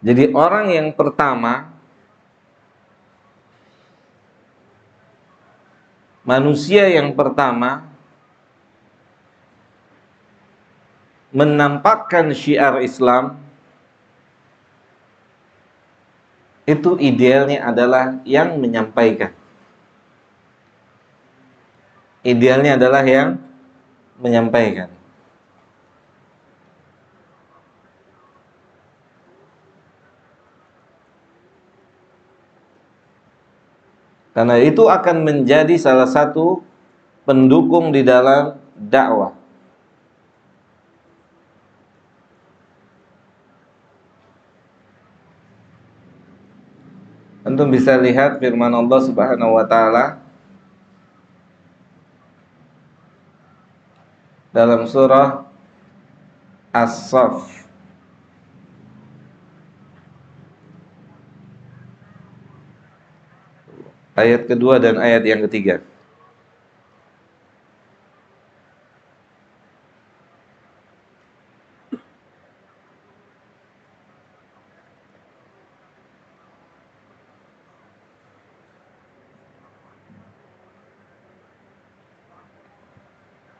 Jadi orang yang pertama, manusia yang pertama menampakkan syiar Islam itu idealnya adalah yang menyampaikan. Idealnya adalah yang menyampaikan. Karena itu akan menjadi salah satu pendukung di dalam dakwah. Antum bisa lihat firman Allah Subhanahu wa taala dalam surah As-Saff ayat kedua dan ayat yang ketiga.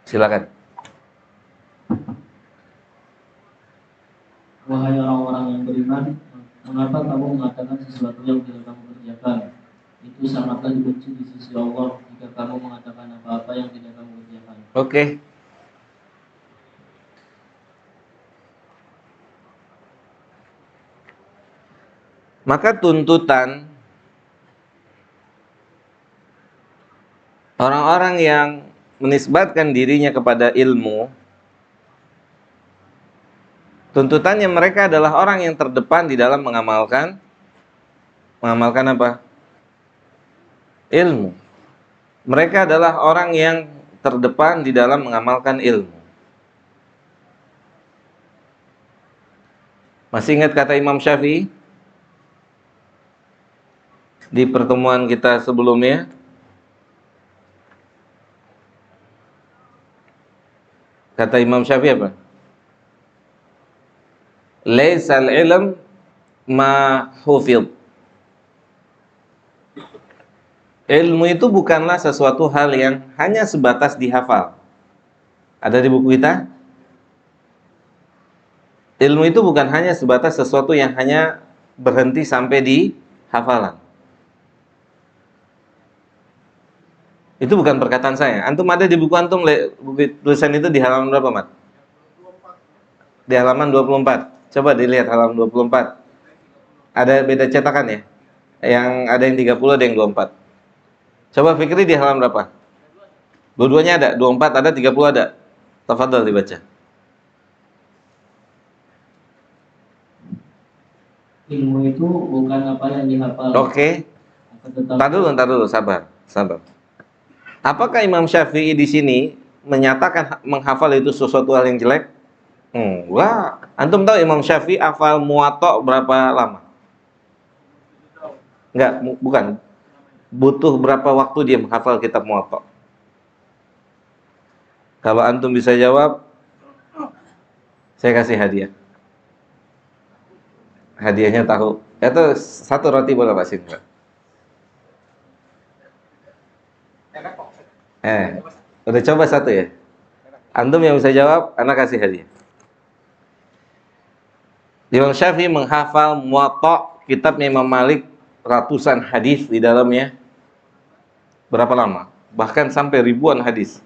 Silakan. Wahai orang-orang yang beriman, mengapa kamu mengatakan sesuatu yang tidak kamu kerjakan? Itu sangatlah dibenci di sisi Allah jika kamu mengatakan apa-apa yang tidak kamu kerjakan. Oke. Maka tuntutan orang-orang yang menisbatkan dirinya kepada ilmu, tuntutannya mereka adalah orang yang terdepan di dalam mengamalkan apa? Ilmu. Mereka adalah orang yang terdepan di dalam mengamalkan ilmu. Masih ingat kata Imam Syafi'i di pertemuan kita sebelumnya? Kata Imam Syafi'i apa? Laisal ilm ma hufidh. Ilmu itu bukanlah sesuatu hal yang hanya sebatas dihafal. Ada di buku kita? Ilmu itu bukan hanya sebatas sesuatu yang hanya berhenti sampai di hafalan. Itu bukan perkataan saya. Antum ada di buku antum tulisan itu di halaman berapa, Mat? Di halaman 24. Coba dilihat halaman 24. Ada beda cetakan ya? Yang ada yang 30, ada yang 24. Coba Fikri di halaman berapa? Dua-duanya ada, 24 ada, 30 ada. Tafadhol dibaca. Ilmu itu bukan apa yang dihafal. Oke. Entar dulu, sabar. Apakah Imam Syafi'i di sini menyatakan menghafal itu sesuatu hal yang jelek? Enggak. Antum tahu Imam Syafi'i hafal Muwatta berapa lama? Enggak, bukan. Butuh berapa waktu dia menghafal kitab Muwatta? Kalau antum bisa jawab, saya kasih hadiah. Hadiahnya tahu. Itu satu roti boleh Pak Sin? Udah coba satu ya? Antum yang bisa jawab, anak kasih hadiah. Imam Syafi'i menghafal Muwatta, kitabnya Imam Malik, ratusan hadis di dalamnya. Berapa lama? Bahkan sampai ribuan hadis.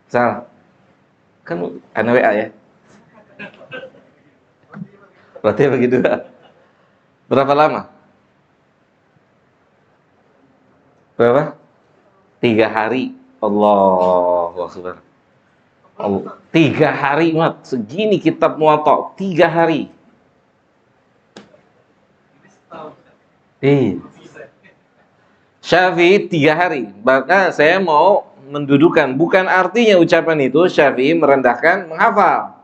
Sal, kan anak WA ya? Berarti begitu. Berapa lama? Berapa? 3 hari. Allahu Akbar. 3 hari, Mat. Segini kitab Muwatta, 3 hari. Syafi'i 3 hari. Maka saya mau mendudukan, bukan artinya ucapan itu Syafi'i merendahkan menghafal.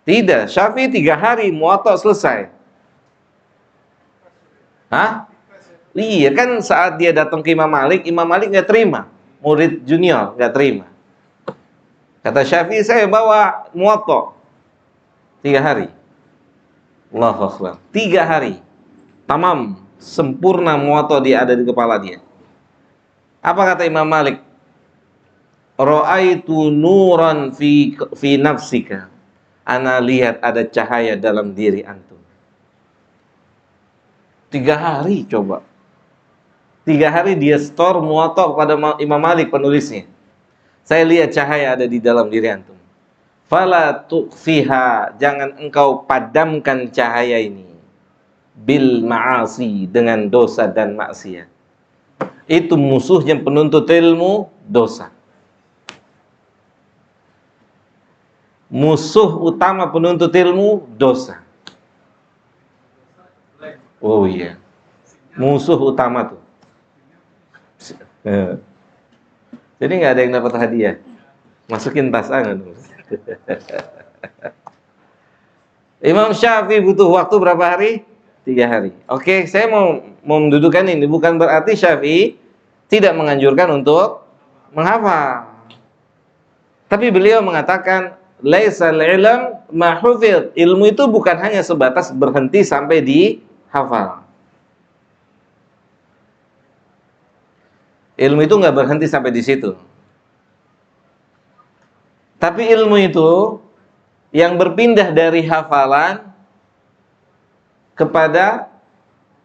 Tidak, Syafi'i 3 hari Muwatta selesai. Hah? Iya kan, saat dia datang ke Imam Malik nggak terima. Murid junior nggak terima. Kata Syafi'i, saya bawa Muwatta 3 hari. Allahu Akbar. 3 hari. Tamam, sempurna muwatta dia ada di kepala dia. Apa kata Imam Malik? Ra'aitu nuran fi nafsika. Ana lihat ada cahaya dalam diri antum. 3 hari coba. 3 hari dia store muwatta kepada Imam Malik penulisnya. Saya lihat cahaya ada di dalam diri antum. Fala tukhfiha, jangan engkau padamkan cahaya ini bil ma'asi, dengan dosa dan maksiat. Itu musuhnya penuntut ilmu, dosa. Musuh utama penuntut ilmu, dosa. Oh iya, musuh utama tuh. Jadi nggak ada yang dapat hadiah. Masukin tas angan. Imam Syafi'i butuh waktu berapa hari? 3 hari. Oke, saya mau mendudukan ini. Bukan berarti Syafi'i tidak menganjurkan untuk menghafal. Tapi beliau mengatakan, laisal ilm ma hufidh. Ilmu itu bukan hanya sebatas berhenti sampai di hafal. Ilmu itu nggak berhenti sampai di situ. Tapi ilmu itu yang berpindah dari hafalan kepada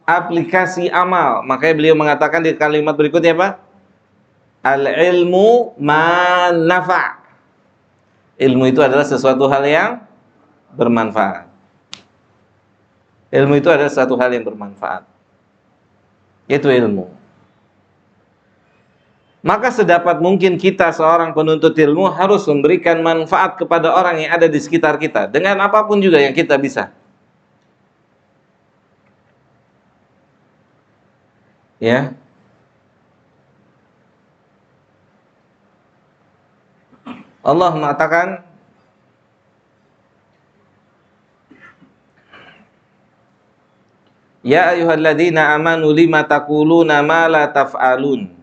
aplikasi amal. Makanya beliau mengatakan di kalimat berikutnya apa? Al-ilmu ma nafa'. Ilmu itu adalah sesuatu hal yang bermanfaat. Ilmu itu adalah sesuatu hal yang bermanfaat. Itu ilmu. Maka sedapat mungkin kita seorang penuntut ilmu harus memberikan manfaat kepada orang yang ada di sekitar kita dengan apapun juga yang kita bisa. Ya. Allah mengatakan, ya ayyuhalladzina amanu lima taquluna ma la taf'alun.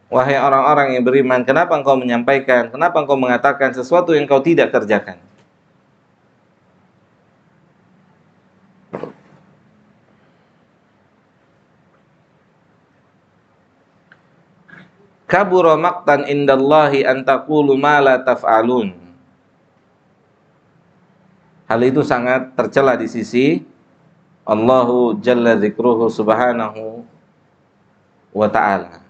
Wahai orang-orang yang beriman, kenapa engkau menyampaikan, kenapa engkau mengatakan sesuatu yang engkau tidak kerjakan? Kabura maqtan indallahi an taqulu ma la taf'alun. Hal itu sangat tercela di sisi Allahu Jalla Dzikruhu Subhanahu wa ta'ala.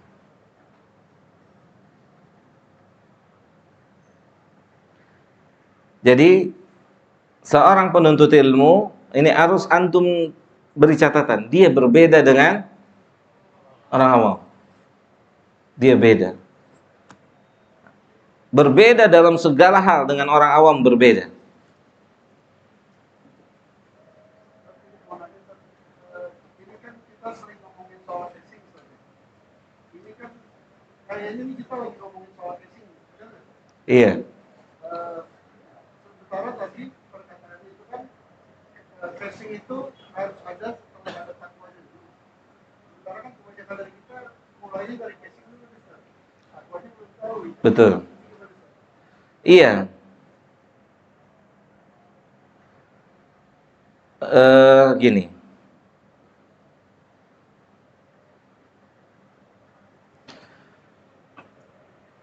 Jadi seorang penuntut ilmu ini harus antum beri catatan, dia berbeda dengan orang awam. Dia beda. Berbeda dalam segala hal dengan orang awam, berbeda. Ini kan kita sering ngomongin soal casing, ini kan kayaknya nih kita lagi ngomongin soal casing, benar nggak? Iya. Sementara tadi perkataannya itu kan casing itu harus ada setelah ada takwanya dulu. Sementara kan kebanyakan dari kita mulainya dari casing dulu, Ustaz. Takwanya belum tahu. Betul. Iya. Gini.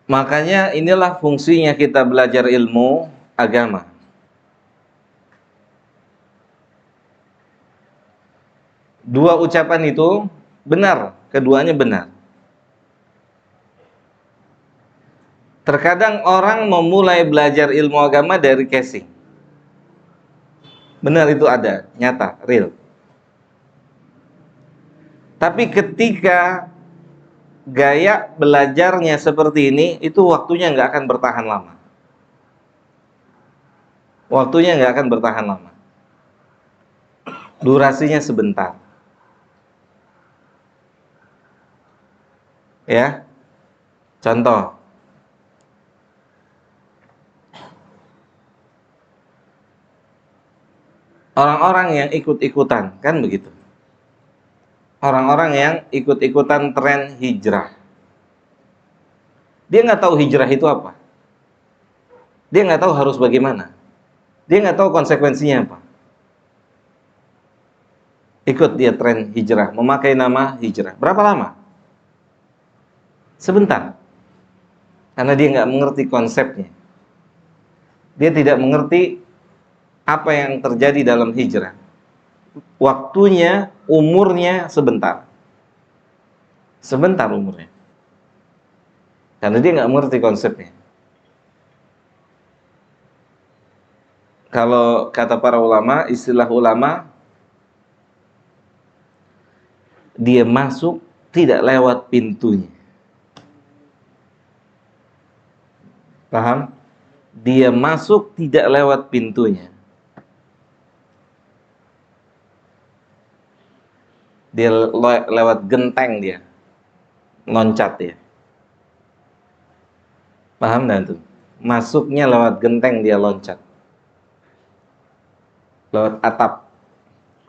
Makanya inilah fungsinya kita belajar ilmu agama. Dua ucapan itu benar, keduanya benar. Terkadang orang memulai belajar ilmu agama dari casing. Benar, itu ada, nyata, real. Tapi ketika gaya belajarnya seperti ini, itu waktunya nggak akan bertahan lama. Waktunya nggak akan bertahan lama. Durasinya sebentar. Ya, contoh. Orang-orang yang ikut-ikutan, kan begitu. Orang-orang yang ikut-ikutan tren hijrah. Dia nggak tahu hijrah itu apa. Dia nggak tahu harus bagaimana. Dia nggak tahu konsekuensinya apa. Ikut dia tren hijrah, memakai nama hijrah. Berapa lama? Sebentar. Karena dia nggak mengerti konsepnya. Dia tidak mengerti apa yang terjadi dalam hijrah. Waktunya, umurnya sebentar. Sebentar umurnya. Karena dia nggak mengerti konsepnya. Kalau kata para ulama, istilah ulama, dia masuk tidak lewat pintunya. Paham? Dia masuk tidak lewat pintunya. Dia lewat genteng dia. Loncat dia. Paham enggak tuh? Masuknya lewat genteng dia loncat. Lewat atap.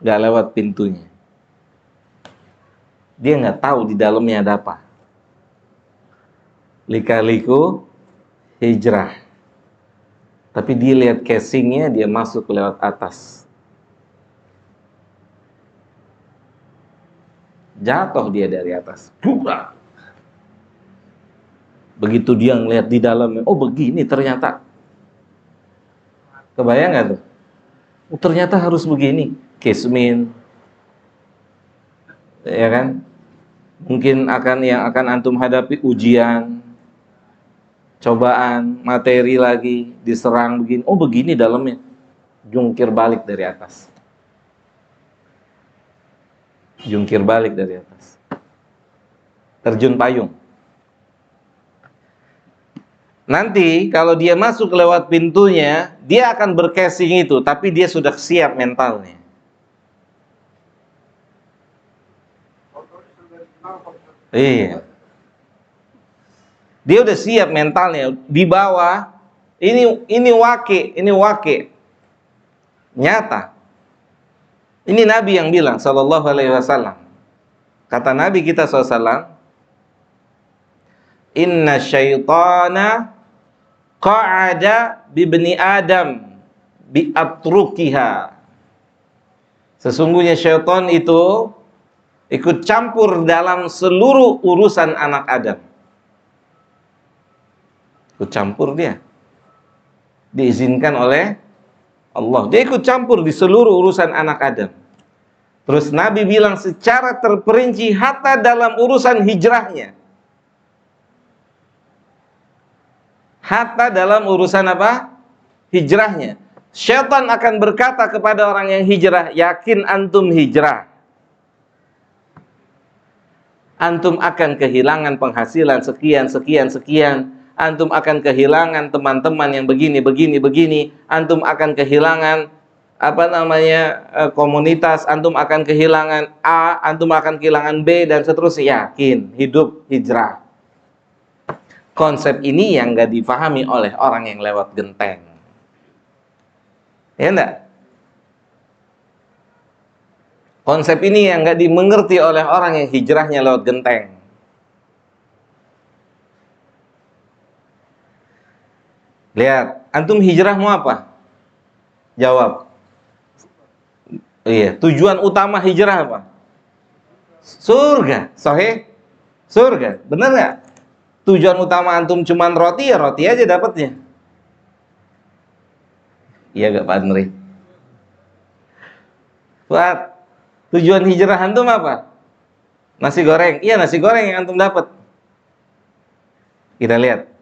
Enggak lewat pintunya. Dia nggak tahu di dalamnya ada apa. Lika-liku hijrah. Tapi dia lihat casingnya, dia masuk lewat atas. Jatuh dia dari atas. Burak. Begitu dia ngelihat di dalamnya, oh begini ternyata. Kebayang nggak tuh? Oh, ternyata harus begini. Kismin. Ya kan? Mungkin yang akan antum hadapi ujian, cobaan, materi lagi, diserang begini. Oh begini dalamnya. Jungkir balik dari atas. Jungkir balik dari atas. Terjun payung. Nanti kalau dia masuk lewat pintunya, dia akan bercasing itu, tapi dia sudah siap mentalnya. Iya. Dia udah siap mentalnya. Di bawah ini wake. Nyata. Ini Nabi yang bilang sallallahu alaihi wasallam. Kata Nabi kita SAW, inna syaitana qa'ada bibni Adam bi'atrukiha. Sesungguhnya syaitan itu ikut campur dalam seluruh urusan anak Adam. Ikut campur dia. Diizinkan oleh Allah. Dia ikut campur di seluruh urusan anak Adam. Terus Nabi bilang secara terperinci hatta dalam urusan hijrahnya. Hatta dalam urusan apa? Hijrahnya. Syaitan akan berkata kepada orang yang hijrah, yakin antum hijrah. Antum akan kehilangan penghasilan sekian. Antum akan kehilangan teman-teman yang begini. Antum akan kehilangan komunitas, antum akan kehilangan A, antum akan kehilangan B, dan seterusnya. Yakin hidup hijrah. Konsep ini yang gak difahami oleh orang yang lewat genteng. Ya enggak? Konsep ini yang gak dimengerti oleh orang yang hijrahnya lewat genteng. Lihat, antum hijrah mau apa? Jawab. Iya, tujuan utama hijrah apa? Surga, sahih? Surga, bener nggak? Tujuan utama antum cuman roti, ya roti aja dapatnya. Iya gak Pak Andri? Buat tujuan hijrah antum apa? Nasi goreng, iya nasi goreng yang antum dapat. Kita lihat.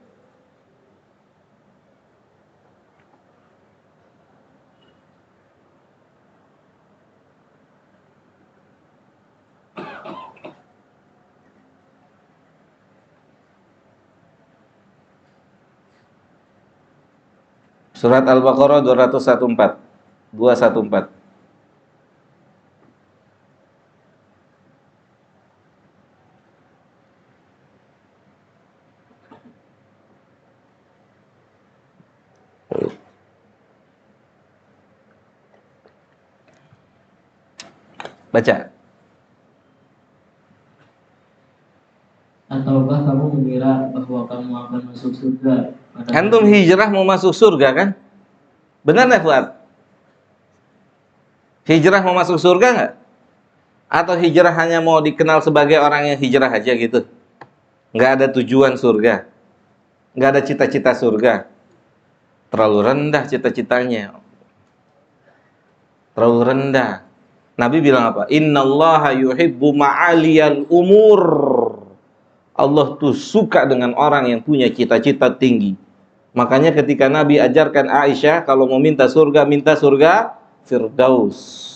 Surat Al-Baqarah 214. Baca. Ataukah kamu mengira bahwa kamu akan masuk surga? Antum hijrah mau masuk surga kan? Benar nggak Fuad? Hijrah mau masuk surga nggak? Atau hijrah hanya mau dikenal sebagai orang yang hijrah aja gitu? Nggak ada tujuan surga, nggak ada cita-cita surga. Terlalu rendah cita-citanya, terlalu rendah. Nabi bilang apa? Innallaha yuhibbu ma'aliyal umur. Allah tuh suka dengan orang yang punya cita-cita tinggi. Makanya ketika Nabi ajarkan Aisyah kalau mau minta surga Firdaus.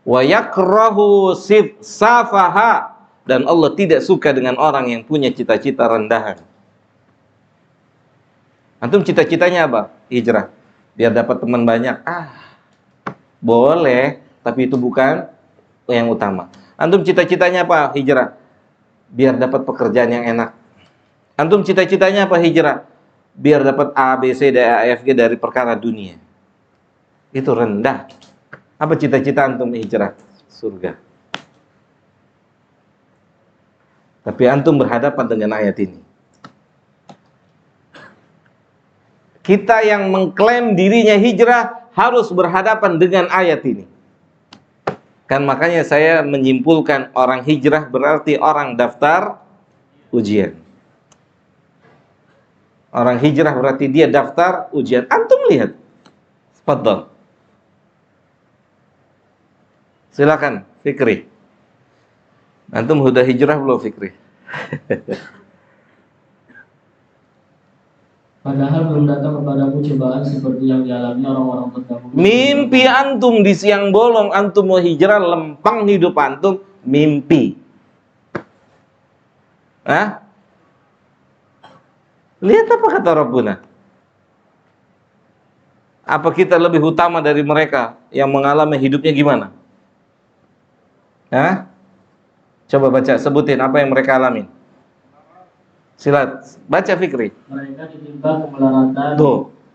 Wa yakrahu safaha, dan Allah tidak suka dengan orang yang punya cita-cita rendahan. Antum cita-citanya apa? Hijrah. Biar dapat teman banyak. Boleh, tapi itu bukan yang utama. Antum cita-citanya apa? Hijrah. Biar dapat pekerjaan yang enak. Antum cita-citanya apa? Hijrah. Biar dapat A, B, C, D, E, F, G dari perkara dunia. Itu rendah. Apa cita-cita antum hijrah? Surga. Tapi antum berhadapan dengan ayat ini. Kita yang mengklaim dirinya hijrah harus berhadapan dengan ayat ini. Kan makanya saya menyimpulkan orang hijrah berarti orang daftar ujian. Orang hijrah berarti dia daftar ujian. Antum lihat. Fadhal. Silakan, Fikri. Antum sudah hijrah belum, Fikri? Padahal belum datang kepadamu cobaan seperti yang dialami orang-orang terdahulu. Mimpi antum di siang bolong, antum mau hijrah, lempang hidup antum, mimpi. Lihat apa kata Rabbuna. Apa kita lebih utama dari mereka yang mengalami hidupnya gimana? Coba baca, sebutin apa yang mereka alami. Silat, baca Fikri. Mereka ditimpa kemelaratan,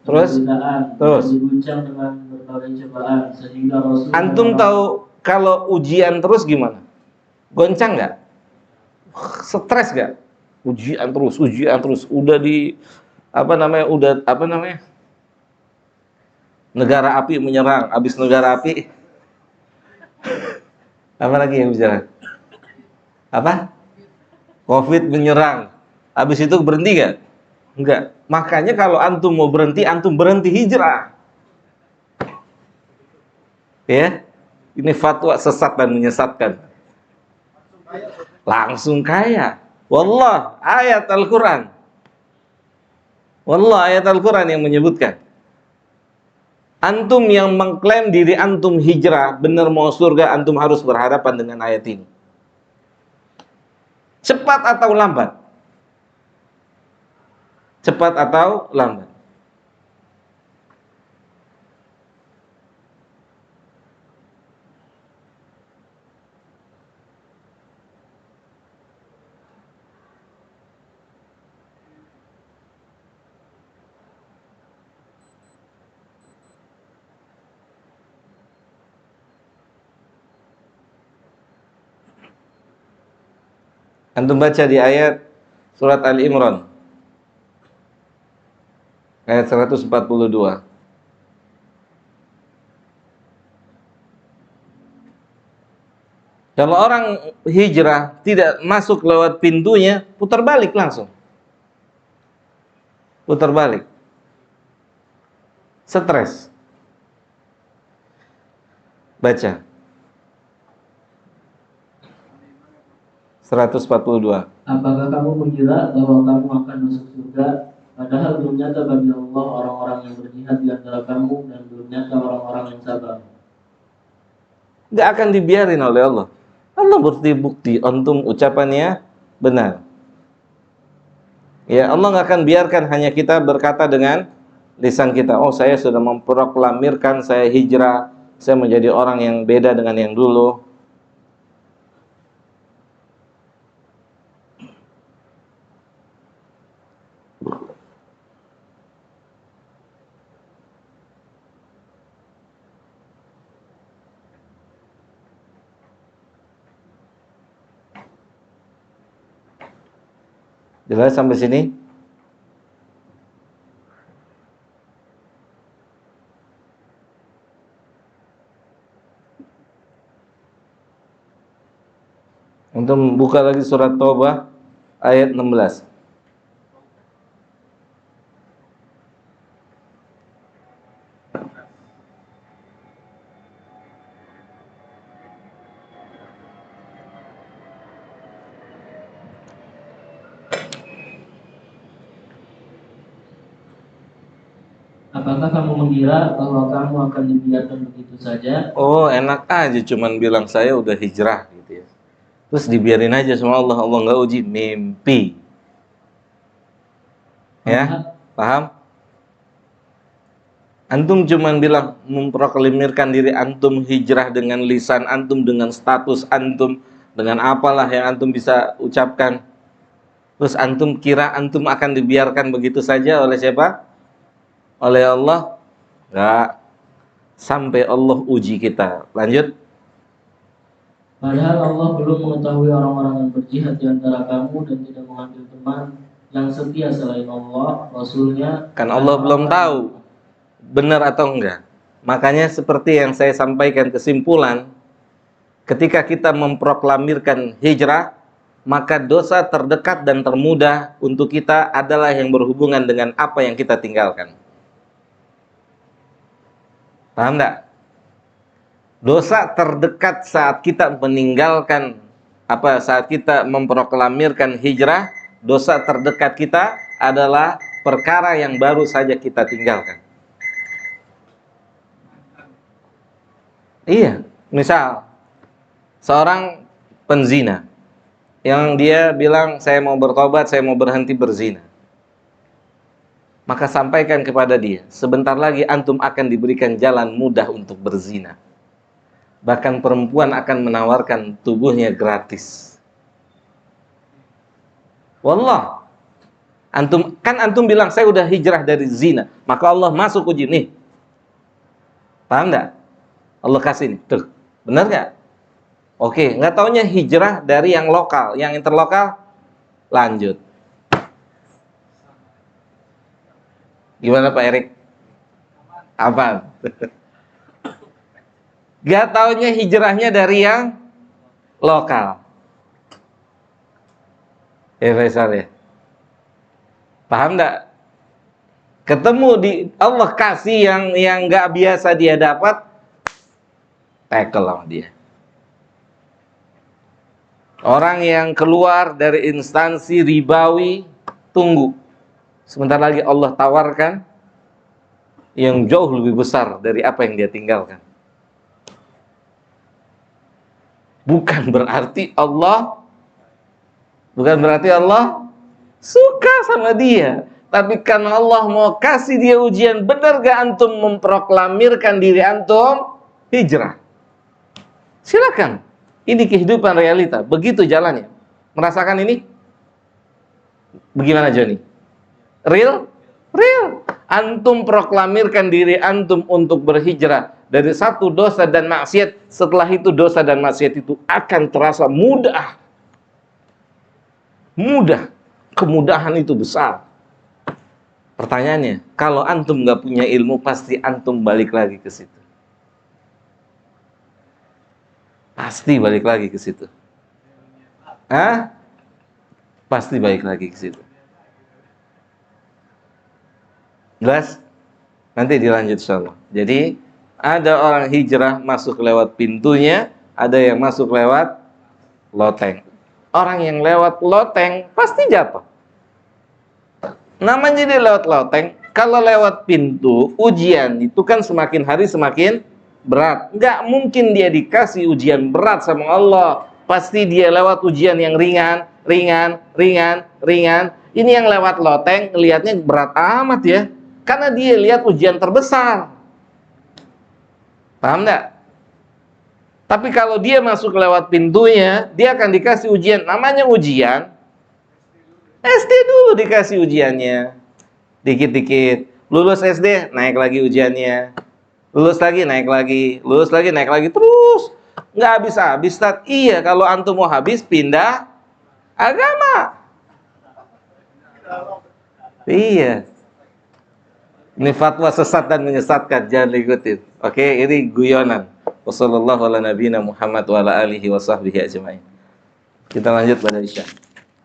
Terus diguncang dengan berbagai cobaan sehingga Rasul. Antum tahu kalau ujian terus gimana? Goncang nggak? Stres nggak? Ujian terus. Udah negara api menyerang, habis negara api apa lagi yang bicara? Covid menyerang. Habis itu berhenti gak? Enggak. Makanya kalau antum mau berhenti, antum berhenti hijrah. Ya. Ini fatwa sesat dan menyesatkan. Langsung kaya. Wallah, ayat Al-Quran. Wallah, ayat Al-Quran yang menyebutkan. Antum yang mengklaim diri antum hijrah, benar mau surga, antum harus berhadapan dengan ayat ini. Cepat atau lambat? Cepat atau lambat? Antum baca di ayat surat Al-Imran ayat 142. Kalau orang hijrah tidak masuk lewat pintunya, putar balik langsung. Putar balik. Stres. Baca. 142. Apakah kamu mengira bahwa kamu akan masuk surga, padahal belum nyata bagi Allah orang-orang yang berjihad di antara kamu dan belum nyata orang-orang yang sabar. Gak akan dibiarin oleh Allah. Allah bukti antum ucapannya benar. Ya, Allah gak akan biarkan hanya kita berkata dengan lisan kita, oh saya sudah memproklamirkan saya hijrah, saya menjadi orang yang beda dengan yang dulu. Jelas sampai sini? Antum buka lagi surat Taubah ayat 16. Apakah kamu mengira bahwa kamu akan dibiarkan begitu saja? Oh, enak aja cuman bilang saya udah hijrah gitu ya. Terus dibiarin aja sama Allah, Allah nggak uji, mimpi. Ya, paham? Antum cuman bilang memproklamirkan diri antum hijrah dengan lisan antum, dengan status antum, dengan apalah yang antum bisa ucapkan. Terus antum kira antum akan dibiarkan begitu saja oleh siapa? Oleh Allah? Enggak. Sampai Allah uji kita. Lanjut. Padahal Allah belum mengetahui orang-orang yang berjihad di antara kamu dan tidak mengambil teman yang setia selain Allah, Rasulnya. Kan Allah belum tahu benar atau enggak. Makanya seperti yang saya sampaikan kesimpulan, ketika kita memproklamirkan hijrah, maka dosa terdekat dan termudah untuk kita adalah yang berhubungan dengan apa yang kita tinggalkan. Paham enggak? Dosa terdekat saat kita meninggalkan saat kita memproklamirkan hijrah, dosa terdekat kita adalah perkara yang baru saja kita tinggalkan. Iya, misal seorang penzina yang dia bilang saya mau bertobat, saya mau berhenti berzina. Maka sampaikan kepada dia, sebentar lagi antum akan diberikan jalan mudah untuk berzina. Bahkan perempuan akan menawarkan tubuhnya gratis. Wallah. Antum bilang saya udah hijrah dari zina, maka Allah masuk uji nih. Paham enggak? Allah kasih nih. Tuh. Benar enggak? Oke, enggak taunya hijrah dari yang lokal, yang interlokal lanjut. Gimana Pak Erik? Apa? Gak taunya hijrahnya dari yang lokal. Ya Faisal ya. Paham enggak? Ketemu di Allah kasih yang gak biasa dia dapat, tackle sama dia. Orang yang keluar dari instansi ribawi, tunggu. Sebentar lagi Allah tawarkan yang jauh lebih besar dari apa yang dia tinggalkan. Bukan berarti Allah suka sama dia, tapi karena Allah mau kasih dia ujian, benar gak antum memproklamirkan diri antum hijrah? Silakan. Ini kehidupan realita, begitu jalannya. Merasakan ini? Bagaimana Joni? Real? Antum proklamirkan diri antum untuk berhijrah dari satu dosa dan maksiat, setelah itu dosa dan maksiat itu akan terasa mudah. Kemudahan itu besar. Pertanyaannya, kalau antum gak punya ilmu, pasti antum balik lagi ke situ. Pasti balik lagi ke situ. Pasti balik lagi ke situ. Jelas? Nanti dilanjut insyaallah. Jadi ada orang hijrah masuk lewat pintunya, ada yang masuk lewat loteng. Orang yang lewat loteng pasti jatuh. Namanya dia lewat loteng. Kalau lewat pintu, ujian itu kan semakin hari semakin berat. Nggak mungkin dia dikasih ujian berat sama Allah. Pasti dia lewat ujian yang ringan. Ini yang lewat loteng, lihatnya berat amat ya. Karena dia lihat ujian terbesar. Paham enggak? Tapi kalau dia masuk lewat pintunya, dia akan dikasih ujian. Namanya ujian. SD dulu dikasih ujiannya. Dikit-dikit. Lulus SD, naik lagi ujiannya. Lulus lagi, naik lagi. Lulus lagi, naik lagi. Terus. Nggak habis-habis. Iya, kalau antum mau habis, pindah agama. Iya. Ini fatwa sesat dan menyesatkan, jangan ikutin. Oke, ini guyonan. Wassallallahu ala nabiyina Muhammad wa ala alihi wa sahbihi ajma'in. Kita lanjut pada Isya.